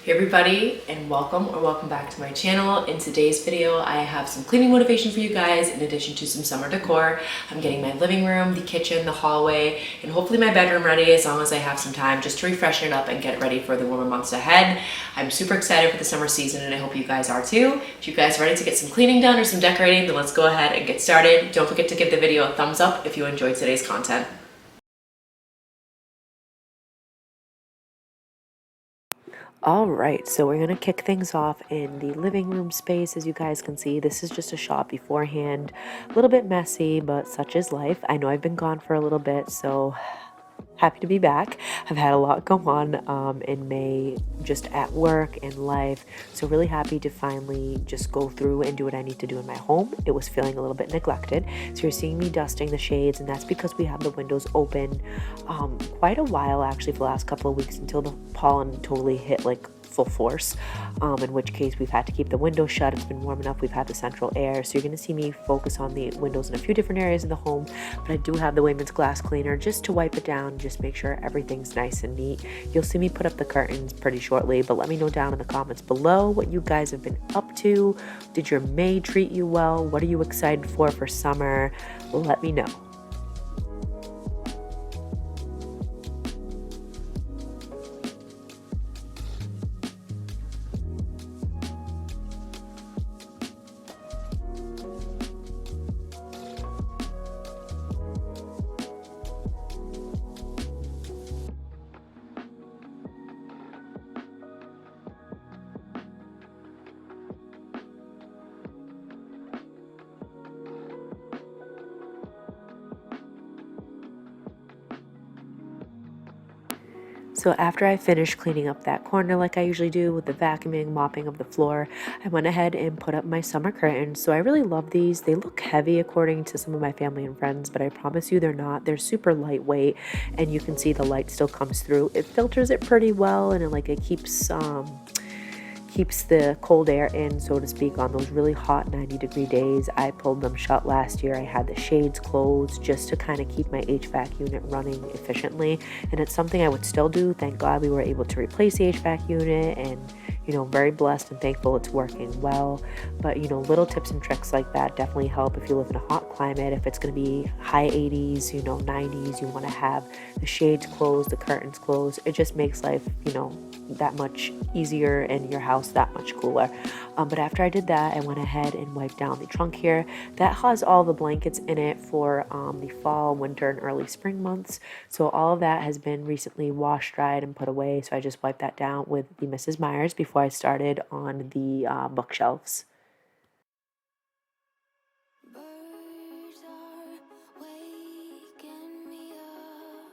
Hey everybody, and welcome back to my channel. In today's video, I have some cleaning motivation for you guys in addition to some summer decor. I'm getting my living room, the kitchen, the hallway, and hopefully my bedroom ready as long as I have some time just to refreshen it up and get it ready for the warmer months ahead. I'm super excited for the summer season and I hope you guys are too. If you guys are ready to get some cleaning done or some decorating, then let's go ahead and get started. Don't forget to give the video a thumbs up if you enjoyed today's content. All right, so we're gonna kick things off in the living room space. As you guys can see, this is just a shot beforehand. A little bit messy, but such is life. I know I've been gone for a little bit, so happy to be back. I've had a lot go on in May, just at work and life. So really happy to finally just go through and do what I need to do in my home. It was feeling a little bit neglected. So you're seeing me dusting the shades, and that's because we have the windows open quite a while, actually, for the last couple of weeks until the pollen totally hit like full force, in which case we've had to keep the windows shut. It's been warm enough, we've had the central air, so you're going to see me focus on the windows in a few different areas in the home, but I do have the Wayman's glass cleaner just to wipe it down, just make sure everything's nice and neat. You'll see me put up the curtains pretty shortly, but let me know down in the comments below what you guys have been up to. Did your May treat you well? What are you excited for summer? Let me know. So after I finished cleaning up that corner like I usually do with the vacuuming, mopping of the floor, I went ahead and put up my summer curtains. So I really love these. They look heavy according to some of my family and friends, but I promise you they're not. They're super lightweight, and you can see the light still comes through. It filters it pretty well, and it keeps the cold air in, so to speak, on those really hot 90-degree days. I pulled them shut last year. I had the shades closed just to kind of keep my HVAC unit running efficiently, and it's something I would still do. Thank God we were able to replace the HVAC unit, and very blessed and thankful it's working well. But little tips and tricks like that definitely help if you live in a hot climate. If it's going to be high 80s, 90s, you want to have the shades closed, the curtains closed. It just makes life that much easier and your house that much cooler. But after I did that, I went ahead and wiped down the trunk here. That has all the blankets in it for the fall, winter, and early spring months. So all of that has been recently washed, dried, and put away. So I just wiped that down with the Mrs. Myers before I started on the bookshelves. Birds are waking me up.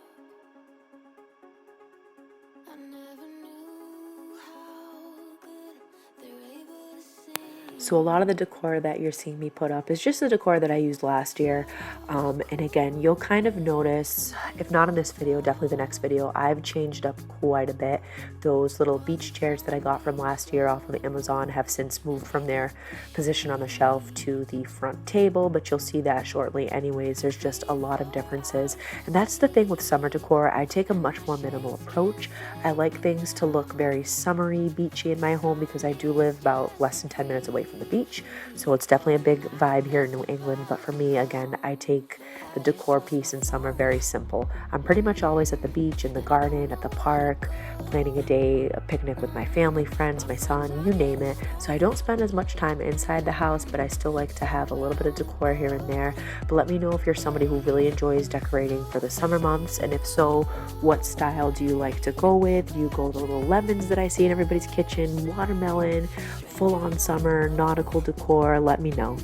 I never knew how good they're able to sing. So a lot of the decor that you're seeing me put up is just the decor that I used last year. And again, you'll kind of notice, if not in this video, definitely the next video, I've changed up quite a bit. Those little beach chairs that I got from last year off of Amazon have since moved from their position on the shelf to the front table, but you'll see that shortly anyways. There's just a lot of differences. And that's the thing with summer decor. I take a much more minimal approach. I like things to look very summery, beachy in my home because I do live about less than 10 minutes away from the beach, so it's definitely a big vibe here in New England. But for me, again, I take the decor piece in summer very simple. I'm pretty much always at the beach, in the garden, at the park, planning a picnic with my family, friends, my son, you name it. So I don't spend as much time inside the house, but I still like to have a little bit of decor here and there. But let me know if you're somebody who really enjoys decorating for the summer months, and if so, what style do you like to go with? Do you go the little lemons that I see in everybody's kitchen, watermelon, full-on summer, nautical decor? Let me know.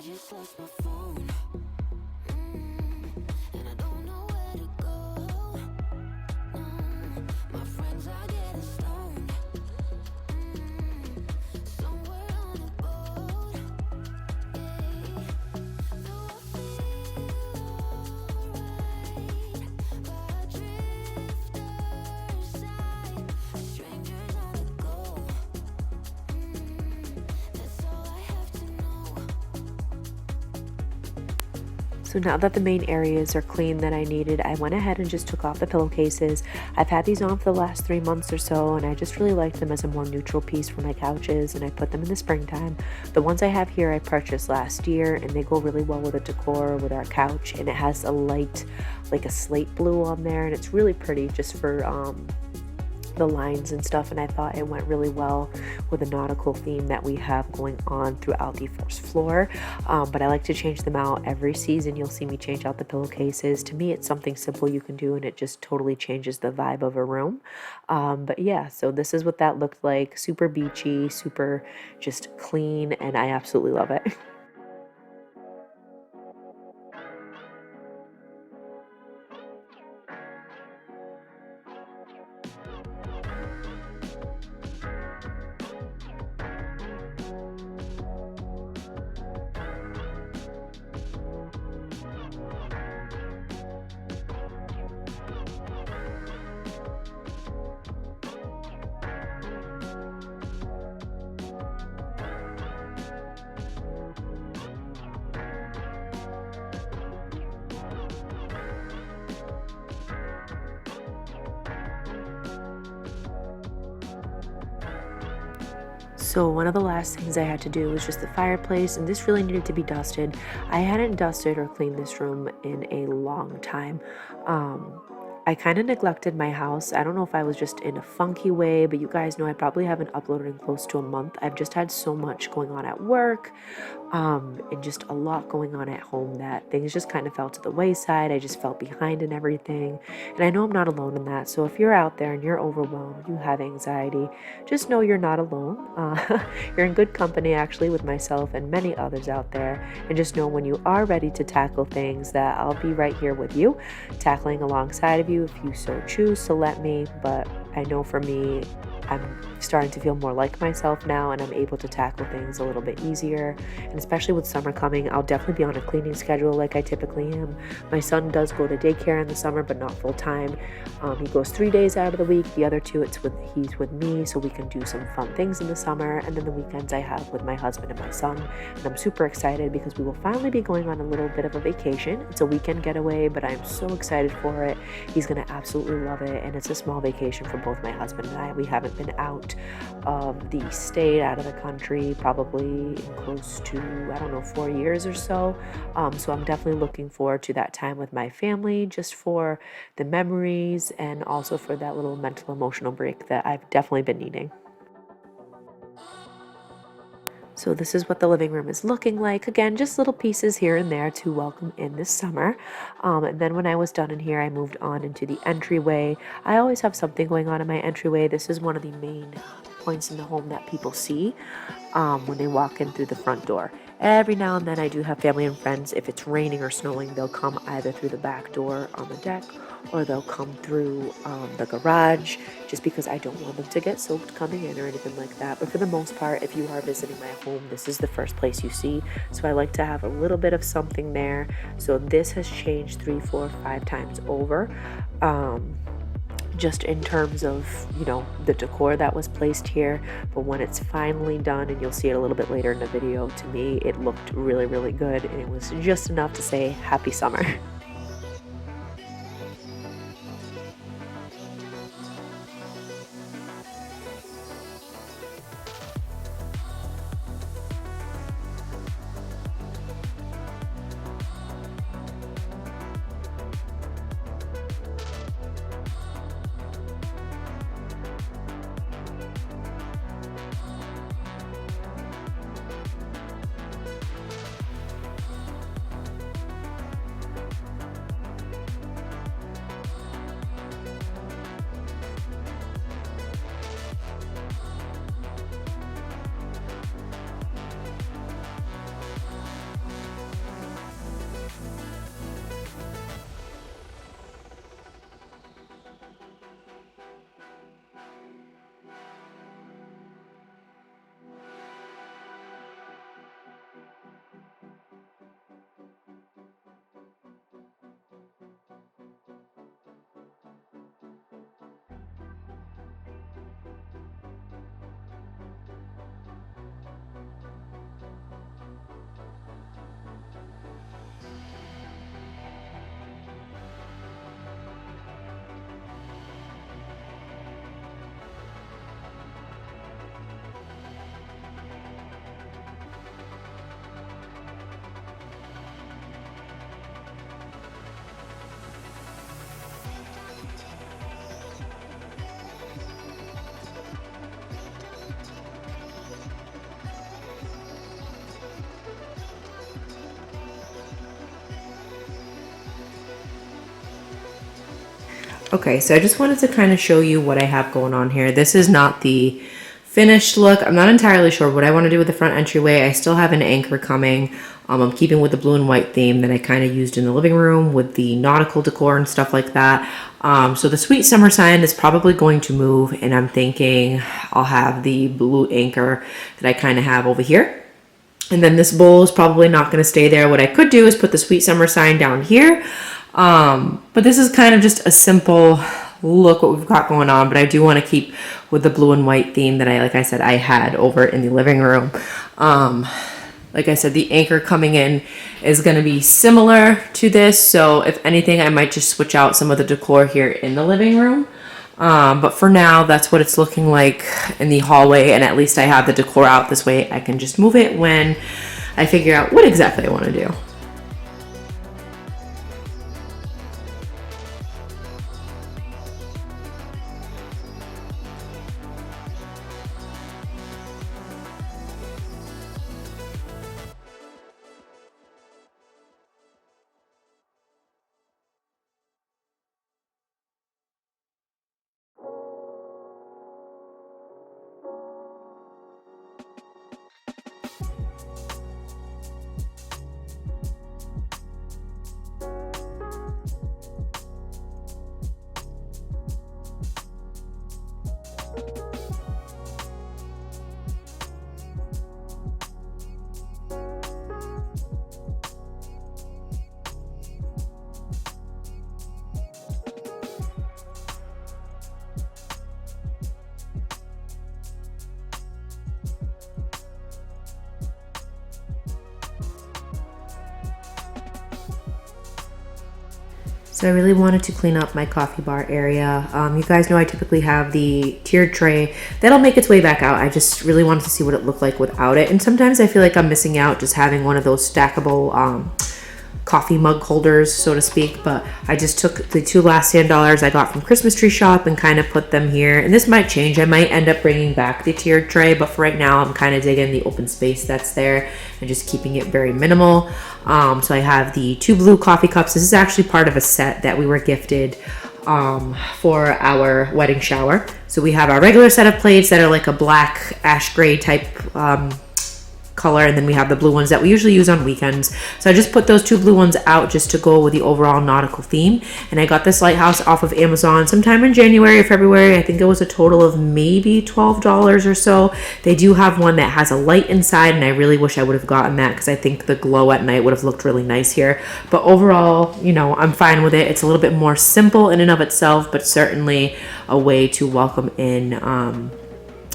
just lost my phone. And I don't know where to go. No, my friends are getting stoned. Somewhere on a boat. Though I feel alright, by a drifter's side, strangers on the go. That's all I have to know. So now that the main areas are clean that I needed, I went ahead and just took off the pillowcases. I've had these on for the last 3 months or so, and I just really like them as a more neutral piece for my couches, and I put them in the springtime. The ones I have here I purchased last year, and they go really well with the decor with our couch, and it has a light, like a slate blue on there, and it's really pretty just for the lines and stuff, and I thought it went really well with the nautical theme that we have going on throughout the first floor. But I like to change them out every season. You'll see me change out the pillowcases. To me, it's something simple you can do, and it just totally changes the vibe of a room. But yeah, so this is what that looked like. Super beachy, super just clean, and I absolutely love it. So one of the last things I had to do was just the fireplace, and this really needed to be dusted. I hadn't dusted or cleaned this room in a long time. I kind of neglected my house. I don't know if I was just in a funky way, but you guys know I probably haven't uploaded in close to a month. I've just had so much going on at work, and just a lot going on at home that things just kind of fell to the wayside. I just felt behind in everything. And I know I'm not alone in that. So if you're out there and you're overwhelmed, you have anxiety, just know you're not alone. You're in good company actually with myself and many others out there. And just know when you are ready to tackle things that I'll be right here with you, tackling alongside of you if you so choose to let me. But I know for me, I'm starting to feel more like myself now, and I'm able to tackle things a little bit easier. And especially with summer coming, I'll definitely be on a cleaning schedule like I typically am. My son does go to daycare in the summer, but not full time. He goes 3 days out of the week. The other 2, he's with me, so we can do some fun things in the summer. And then the weekends I have with my husband and my son. And I'm super excited because we will finally be going on a little bit of a vacation. It's a weekend getaway, but I'm so excited for it. He's gonna absolutely love it, and it's a small vacation for both my husband and I. We haven't been out of the state, out of the country, probably in close to, I don't know, 4 years or so. So I'm definitely looking forward to that time with my family, just for the memories and also for that little mental emotional break that I've definitely been needing. So this is what the living room is looking like. Again, just little pieces here and there to welcome in this summer. And then when I was done in here, I moved on into the entryway. I always have something going on in my entryway. This is one of the main points in the home that people see when they walk in through the front door. Every now and then I do have family and friends. If it's raining or snowing, they'll come either through the back door on the deck, or they'll come through the garage, just because I don't want them to get soaked coming in or anything like that. But for the most part, if you are visiting my home, this is the first place you see. So I like to have a little bit of something there. So this has changed 3, 4, 5 times over. Just in terms of, the decor that was placed here. But when it's finally done, and you'll see it a little bit later in the video, to me, it looked really, really good. And it was just enough to say happy summer. Okay, so I just wanted to kind of show you what I have going on here. This is not the finished look. I'm not entirely sure what I want to do with the front entryway. I still have an anchor coming. I'm keeping with the blue and white theme that I kind of used in the living room with the nautical decor and stuff like that. So the sweet summer sign is probably going to move, and I'm thinking I'll have the blue anchor that I kind of have over here. And then this bowl is probably not going to stay there. What I could do is put the sweet summer sign down here. But this is kind of just a simple look what we've got going on, but I do want to keep with the blue and white theme that like I said, I had over in the living room. Like I said, the anchor coming in is going to be similar to this. So if anything, I might just switch out some of the decor here in the living room. But for now, that's what it's looking like in the hallway. And at least I have the decor out this way. I can just move it when I figure out what exactly I want to do. So I really wanted to clean up my coffee bar area. You guys know I typically have the tiered tray. That'll make its way back out. I just really wanted to see what it looked like without it. And sometimes I feel like I'm missing out just having one of those stackable coffee mug holders, so to speak. But I just took the two last $10 I got from Christmas tree shop and kind of put them here. And this might change. I might end up bringing back the tiered tray, but for right now I'm kind of digging the open space that's there and just keeping it very minimal. So I have the two blue coffee cups. This is actually part of a set that we were gifted for our wedding shower. So we have our regular set of plates that are like a black ash gray type color, and then we have the blue ones that we usually use on weekends. So I just put those two blue ones out just to go with the overall nautical theme. And I got this lighthouse off of Amazon sometime in January or February. I think it was a total of maybe $12 or so. They do have one that has a light inside, and I really wish I would have gotten that because I think the glow at night would have looked really nice here. But overall, you know, I'm fine with it. It's a little bit more simple in and of itself, but certainly a way to welcome in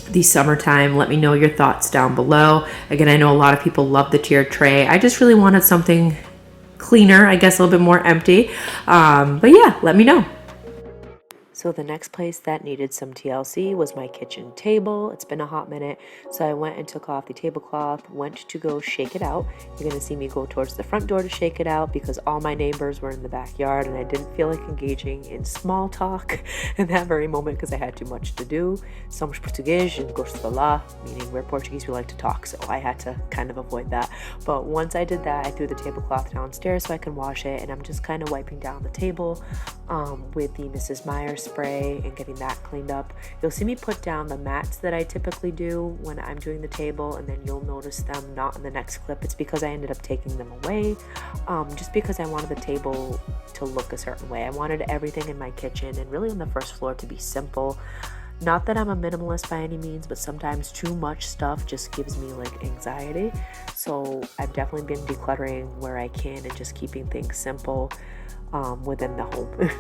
the summertime. Let me know your thoughts down below. Again, I know a lot of people love the tiered tray. I just really wanted something cleaner, I guess a little bit more empty. But yeah, let me know. So the next place that needed some TLC was my kitchen table. It's been a hot minute, so I went and took off the tablecloth, went to go shake it out. You're gonna see me go towards the front door to shake it out because all my neighbors were in the backyard and I didn't feel like engaging in small talk in that very moment because I had too much to do. Somos português and gosto de falar, meaning we're Portuguese, we like to talk, so I had to kind of avoid that. But once I did that, I threw the tablecloth downstairs so I can wash it, and I'm just kind of wiping down the table with the Mrs. Meyer's spray and getting that cleaned up. You'll see me put down the mats that I typically do when I'm doing the table, and then you'll notice them not in the next clip. It's because I ended up taking them away just because I wanted the table to look a certain way. I wanted everything in my kitchen and really on the first floor to be simple. Not that I'm a minimalist by any means, but sometimes too much stuff just gives me like anxiety. So I've definitely been decluttering where I can and just keeping things simple within the home.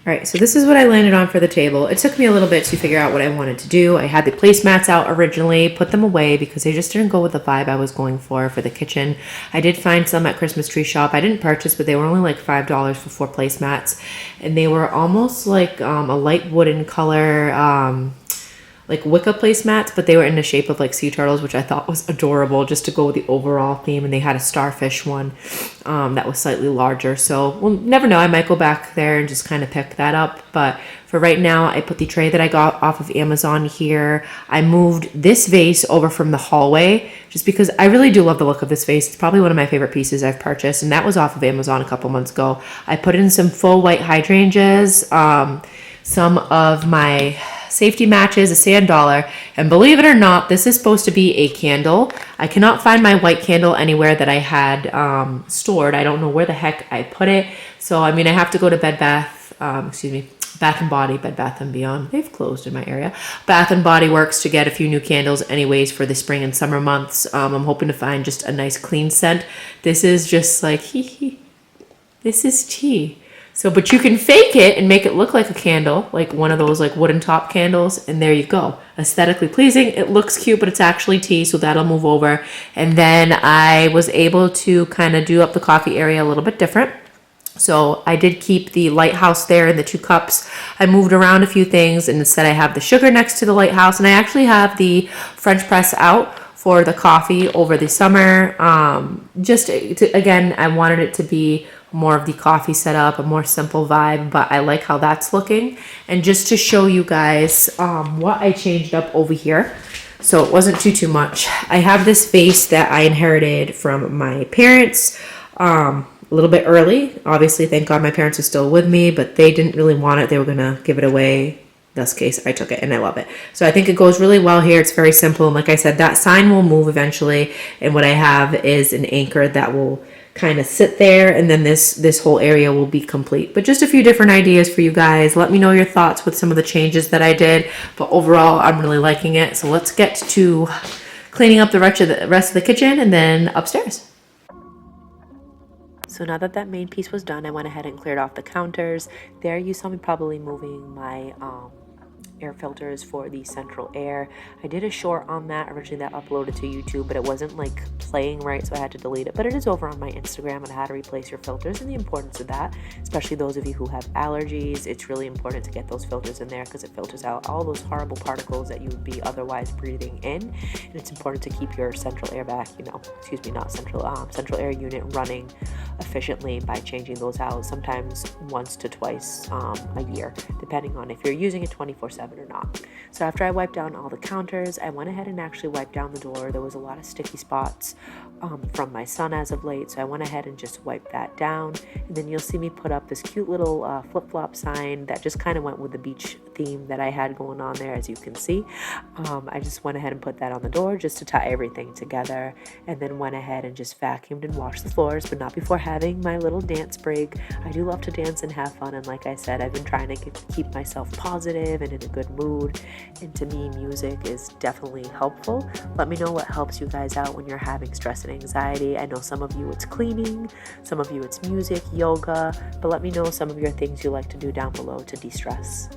All right, so this is what I landed on for the table. It took me a little bit to figure out what I wanted to do. I had the placemats out originally, put them away because they just didn't go with the vibe I was going for the kitchen. I did find some at Christmas Tree Shop. I didn't purchase, but they were only like $5 for 4 placemats. And they were almost like a light wooden color, like Wicca placemats, but they were in the shape of like sea turtles, which I thought was adorable just to go with the overall theme. And they had a starfish one that was slightly larger. So we'll never know. I might go back there and just kind of pick that up. But for right now, I put the tray that I got off of Amazon here. I moved this vase over from the hallway just because I really do love the look of this vase. It's probably one of my favorite pieces I've purchased, and that was off of Amazon a couple months ago. I put in some full white hydrangeas, some of my safety matches, a sand dollar, and believe it or not, this is supposed to be a candle. I cannot find my white candle anywhere that I had stored. I don't know where the heck I put it. So, I mean, I have to go to Bath and Body, Bed Bath and Beyond. They've closed in my area. Bath and Body Works to get a few new candles anyways for the spring and summer months. I'm hoping to find just a nice clean scent. This is just like, this is tea. So, but you can fake it and make it look like a candle, like one of those like wooden top candles, and there you go. Aesthetically pleasing. It looks cute, but it's actually tea, so that'll move over. And then I was able to kind of do up the coffee area a little bit different. So I did keep the lighthouse there and the 2 cups. I moved around a few things, and instead I have the sugar next to the lighthouse, and I actually have the French press out for the coffee over the summer. Again, I wanted it to be more of the coffee setup, a more simple vibe, but I like how that's looking. And just to show you guys what I changed up over here, so it wasn't too much. I have this vase that I inherited from my parents a little bit early. Obviously, thank God my parents are still with me, but they didn't really want it. They were gonna give it away. Thus case, I took it and I love it. So I think it goes really well here. It's very simple. And like I said, that sign will move eventually. And what I have is an anchor that will kind of sit there, and then this whole area will be complete. But just a few different ideas for you guys. Let me know your thoughts with some of the changes that I did. But overall, I'm really liking it. So let's get to cleaning up the rest of the kitchen and then upstairs. So now that main piece was done, I went ahead and cleared off the counters. There you saw me probably moving my air filters for the central air. I did a short on that originally that uploaded to YouTube, but it wasn't like playing right, so I had to delete it. But it is over on my Instagram on how to replace your filters and the importance of that, especially those of you who have allergies. It's really important to get those filters in there because it filters out all those horrible particles that you would be otherwise breathing in. And it's important to keep your central air central air unit running efficiently by changing those out sometimes once to twice a year, depending on if you're using it 24/7 or not. So after I wiped down all the counters, I went ahead and actually wiped down the door. There was a lot of sticky spots from my son as of late, so I went ahead and just wiped that down. And then you'll see me put up this cute little flip-flop sign that just kind of went with the beach theme that I had going on there, as you can see. I just went ahead and put that on the door just to tie everything together, and then went ahead and just vacuumed and washed the floors, but not before having my little dance break. I do love to dance and have fun, and like I said, I've been trying to keep myself positive and in a good mood, and to me, music is definitely helpful. Let me know what helps you guys out when you're having stress and anxiety. I know some of you it's cleaning, some of you it's music, yoga, but let me know some of your things you like to do down below to de-stress.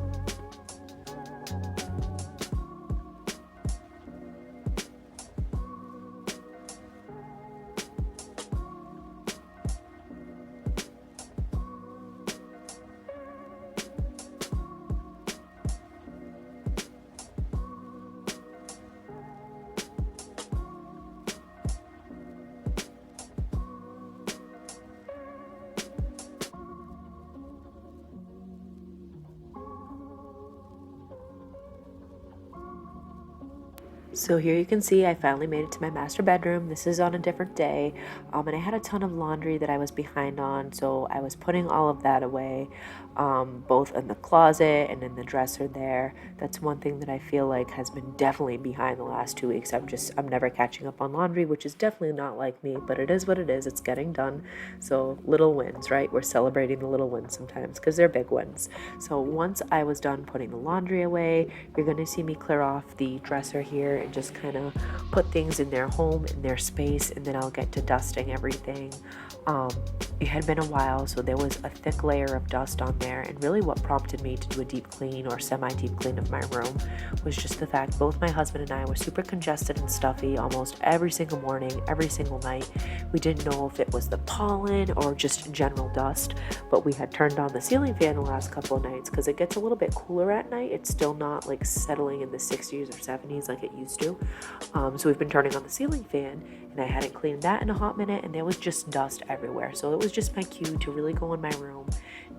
So here you can see I finally made it to my master bedroom. This is on a different day, and I had a ton of laundry that I was behind on, so I was putting all of that away, both in the closet and in the dresser there. That's one thing that I feel like has been definitely behind the last 2 weeks. I'm never catching up on laundry, which is definitely not like me, but it is what it is. It's getting done. So little wins, right? We're celebrating the little wins sometimes because they're big wins. So once I was done putting the laundry away, you're going to see me clear off the dresser here and just kind of put things in their home, in their space, and then I'll get to dusting everything. It had been a while, so there was a thick layer of dust on there, and really what prompted me to do a deep clean or semi-deep clean of my room was just the fact both my husband and I were super congested and stuffy almost every single morning, every single night. We didn't know if it was the pollen or just general dust, but we had turned on the ceiling fan the last couple of nights because it gets a little bit cooler at night. It's still not like settling in the 60s or 70s like it used to. So we've been turning on the ceiling fan, and I hadn't cleaned that in a hot minute, and there was just dust everywhere. So it was just my cue to really go in my room,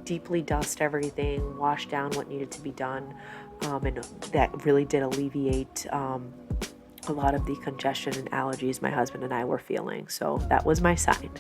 deeply dust everything, wash down what needed to be done, and that really did alleviate a lot of the congestion and allergies my husband and I were feeling. So that was my sign.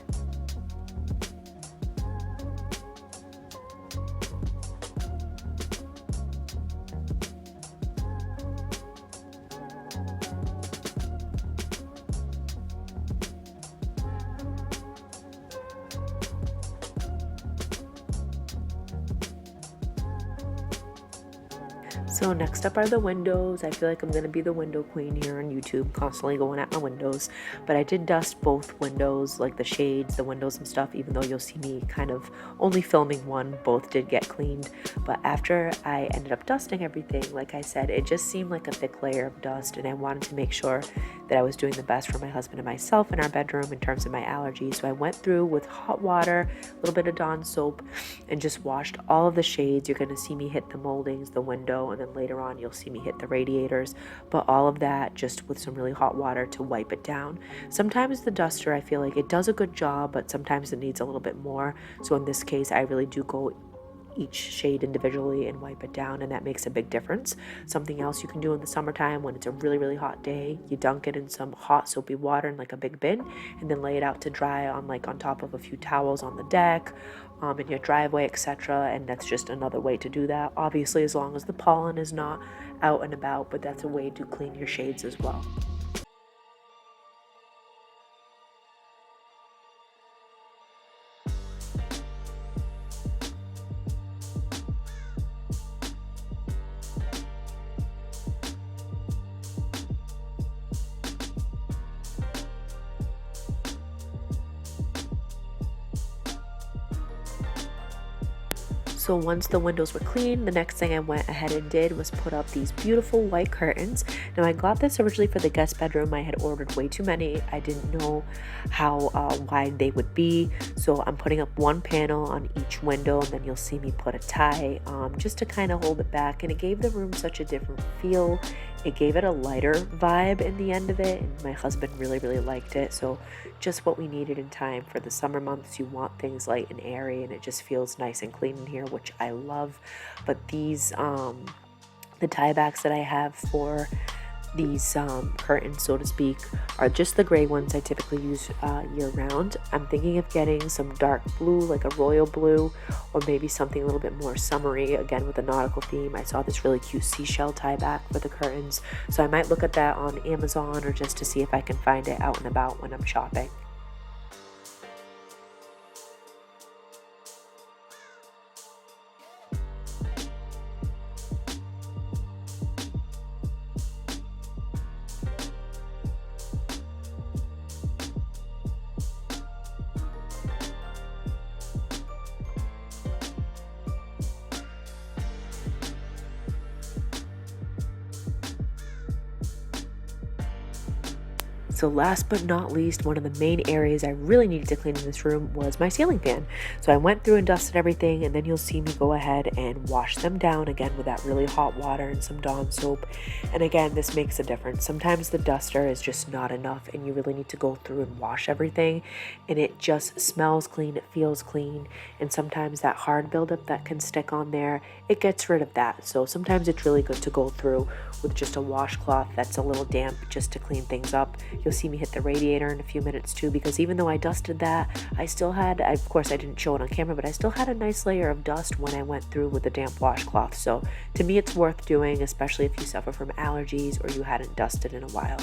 So next up are the windows. I feel like I'm going to be the window queen here on YouTube, constantly going at my windows. But I did dust both windows, like the shades, the windows and stuff, even though you'll see me kind of only filming one. Both did get cleaned. But after I ended up dusting everything, like I said, it just seemed like a thick layer of dust, and I wanted to make sure that I was doing the best for my husband and myself in our bedroom in terms of my allergies. So I went through with hot water, a little bit of Dawn soap, and just washed all of the shades. You're going to see me hit the moldings, the window, and then later on you'll see me hit the radiators, but all of that just with some really hot water to wipe it down. Sometimes the duster, I feel like it does a good job, but sometimes it needs a little bit more. So in this case, I really do go each shade individually and wipe it down, and that makes a big difference. Something else you can do in the summertime when it's a really, really hot day, you dunk it in some hot soapy water in like a big bin, and then lay it out to dry on top of a few towels on the deck, in your driveway, etc. And that's just another way to do that, obviously as long as the pollen is not out and about, but that's a way to clean your shades as well. So once the windows were clean, the next thing I went ahead and did was put up these beautiful white curtains. Now I got this originally for the guest bedroom. I had ordered way too many. I didn't know how wide they would be. So I'm putting up one panel on each window, and then you'll see me put a tie just to kind of hold it back. And it gave the room such a different feel. It gave it a lighter vibe in the end of it, and my husband really, really liked it. So just what we needed in time for the summer months. You want things light and airy, and it just feels nice and clean in here, which I love. But these, the tie backs that I have for these curtains, so to speak, are just the gray ones I typically use year round. I'm thinking of getting some dark blue, like a royal blue, or maybe something a little bit more summery, again with a nautical theme. I saw this really cute seashell tie back for the curtains, so I might look at that on Amazon or just to see if I can find it out and about when I'm shopping. So last but not least, one of the main areas I really needed to clean in this room was my ceiling fan. So I went through and dusted everything, and then you'll see me go ahead and wash them down again with that really hot water and some Dawn soap. And again, this makes a difference. Sometimes the duster is just not enough, and you really need to go through and wash everything, and it just smells clean, it feels clean, and sometimes that hard buildup that can stick on there, it gets rid of that. So sometimes it's really good to go through with just a washcloth that's a little damp just to clean things up. You'll see me hit the radiator in a few minutes too, because even though I dusted that, I still had, of course I didn't show it on camera, but I still had a nice layer of dust when I went through with a damp washcloth. So to me it's worth doing, especially if you suffer from allergies or you hadn't dusted in a while.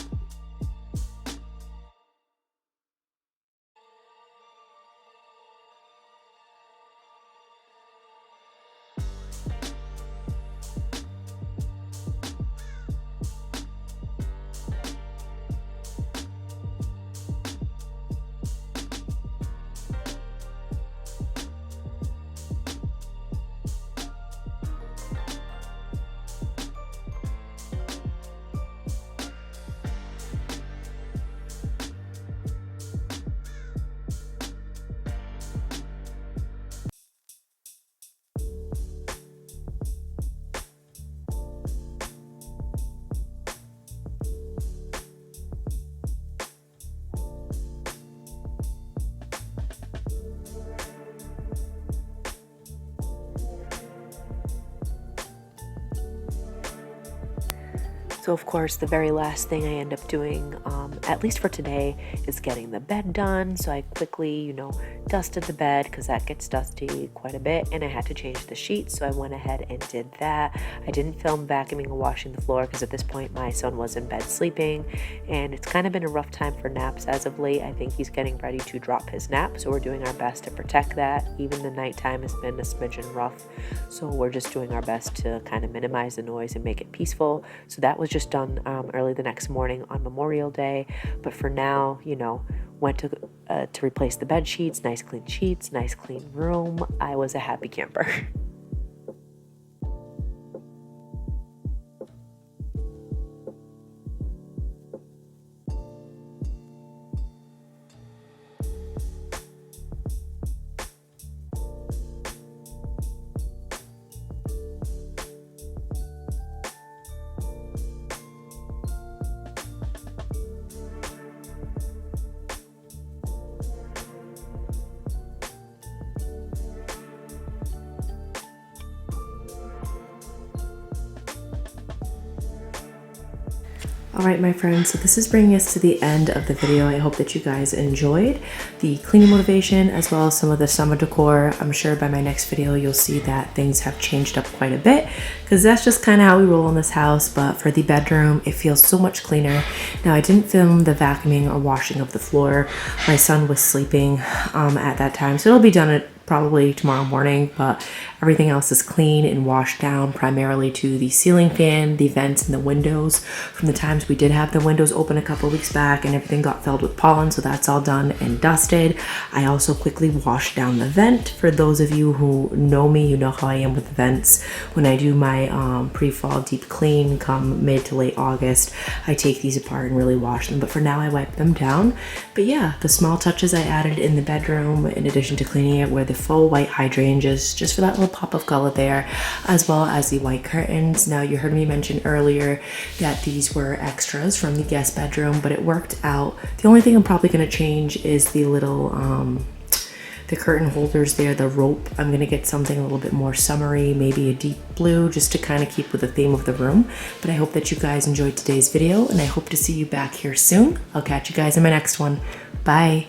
So of course, the very last thing I end up doing, at least for today, is getting the bed done. So I quickly, dusted the bed because that gets dusty quite a bit, and I had to change the sheets. So I went ahead and did that. I didn't film vacuuming or washing the floor because at this point my son was in bed sleeping, and it's kind of been a rough time for naps as of late. I think he's getting ready to drop his nap, so we're doing our best to protect that. Even the nighttime has been a smidgen rough, so we're just doing our best to kind of minimize the noise and make it peaceful. So that was just done early the next morning on Memorial Day. But for now, went to replace the bed sheets, nice clean room. I was a happy camper. All right, my friends, so this is bringing us to the end of the video. I hope that you guys enjoyed the cleaning motivation as well as some of the summer decor. I'm sure by my next video, you'll see that things have changed up quite a bit because that's just kind of how we roll in this house. But for the bedroom, it feels so much cleaner. Now, I didn't film the vacuuming or washing of the floor. My son was sleeping at that time, so it'll be done at probably tomorrow morning, but everything else is clean and washed down primarily to the ceiling fan, the vents, and the windows. From the times we did have the windows open a couple weeks back and everything got filled with pollen, so that's all done and dusted. I also quickly washed down the vent. For those of you who know me, you know how I am with vents. When I do my pre-fall deep clean come mid to late August, I take these apart and really wash them, but for now I wipe them down. But yeah, the small touches I added in the bedroom in addition to cleaning it were the full white hydrangeas, just for that little pop of color there, as well as the white curtains. Now, you heard me mention earlier that these were extras from the guest bedroom, but it worked out. The only thing I'm probably going to change is the little the curtain holders there, the rope. I'm going to get something a little bit more summery, maybe a deep blue, just to kind of keep with the theme of the room. But I hope that you guys enjoyed today's video, and I hope to see you back here soon. I'll catch you guys in my next one. Bye.